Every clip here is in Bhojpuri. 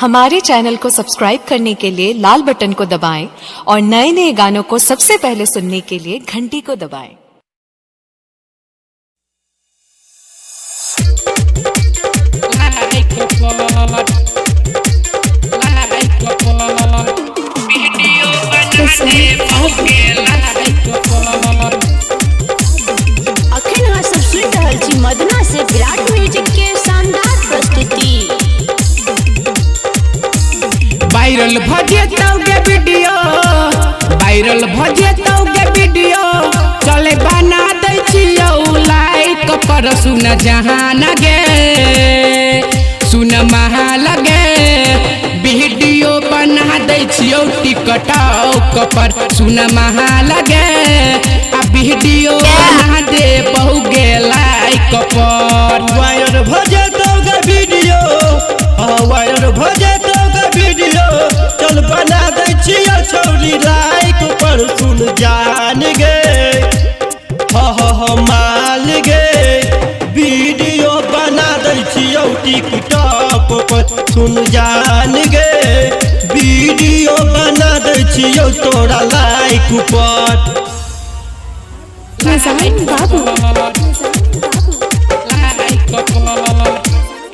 हमारे चैनल को सब्सक्राइब करने के लिए लाल बटन को दबाएं और नए नए गानों को सबसे पहले सुनने के लिए घंटी को दबाएं। अखन अहाँ सब सुनि रहल छी मदना से विराट म्यूजिक के शानदार प्रस्तुति। वायरल भजे तौगे वीडियो, वायरल भजे तौगे वीडियो, चले बना दै छियौ लाइक पर सुन जहान गे, सुन महा लगे, वीडियो बना दै छियौ टिकटॉक पर सुन महा लगे, आ वीडियो बना दे बहु गे लाइक पर। वायरल भजे तौगे वीडियो, वायरल भजे तौगे वीडियो, चल बना दै छियौ छौरी लाइक पर सुन जान गे, माल गे, वीडियो बना दै छियौ टिकटॉक पर सुन जान गे, वीडियो बना दै छियौ तोरा लाइक पर। बाबू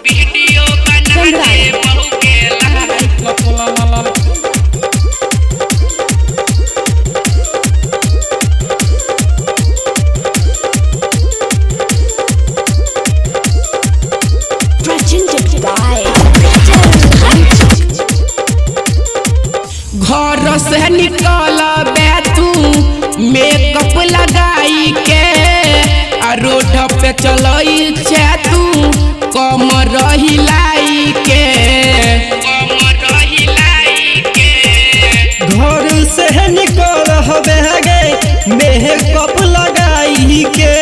वीडियो बना दे बहु के लाइक पर। घर से निकल बे तू मेकअप लगाई के, आ रोड पे चलई छे तू कमर हिलाई के, कमर हिलाई के। घर से निकल हवे गे मेकअप लगाई के,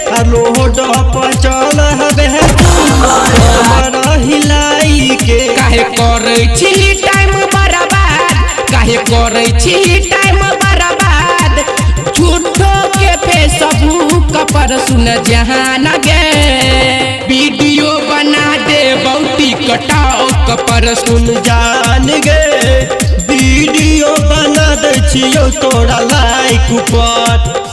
आ रोड पर चल हवे कमर हिलाई के। काहे करे छी टाइम बर्बाद, काहे करे छी टाइम बर्बाद, झूठो के फेसबुक पर सुन जहान गे, वीडियो बना दे बहुती टिकटॉक पर सुन जान गे, वीडियो बना दै छियौ तोरा लाइक पर।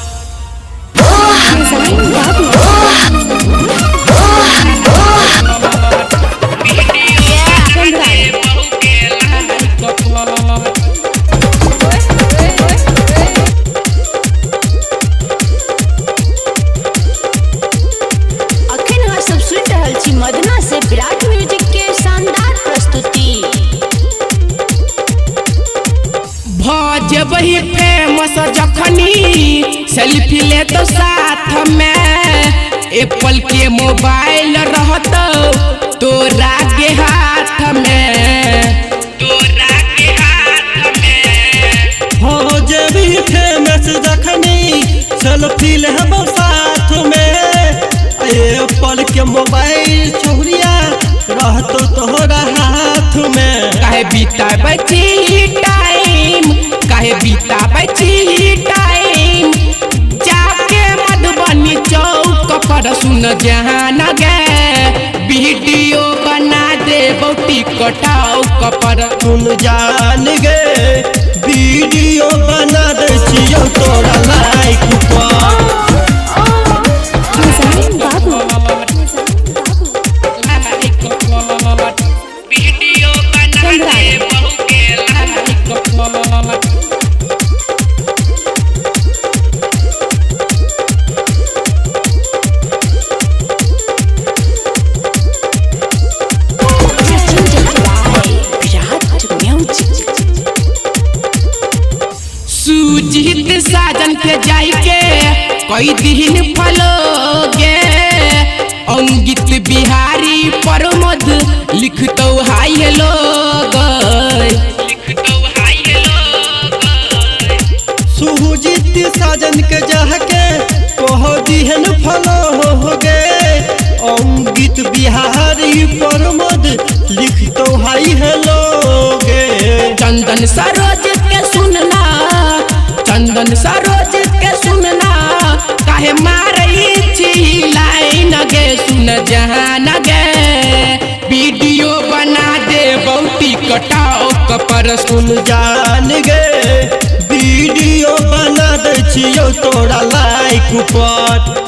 मदना से विराट म्यूजिक के शानदार प्रस्तुति। भज वही फेमस जखनी सेल्फी ले तो साथ में, एप्पल के मोबाइल रहत तोरा के हाथ में, तोरा के हाथ में। भज वही फेमस जखनी सेल्फी लेबो साथ में, एप्पल के मोबाइल छोरिया रहतो तोहरा हाथ में। काहे बिताबै छी टाइम, काहे बिताबै छी टाइम, जाके मधुबनी चौक पर सुन जहान गे, वीडियो बना दे बहुती टिकटॉक पर सुन जान गे, वीडियो बना दे छियौ तोरा लाइक पर। वीडियो बना दे बहु के लाइक पर। सुजीत साजन के जाई के कई दिन फलोगे, अंगित बिहारी प्रमोद लिखतो हाय हेलो लिखतो हाय हेलो। सुजीत साजन के जाके कह दिहन फलो हो गे, अंगित बिहारी प्रमोद लिखतो हाय हेलो गे। चंदन सरोज के सुनना, चंदन सरोज के सुनना, काहे मारई छी लाइन गे सुन जहान गे, वीडियो बना दे बहुती टिकटॉक पर सुन जान गे वीडियो बना दै छियौ तोरा लाइक पर।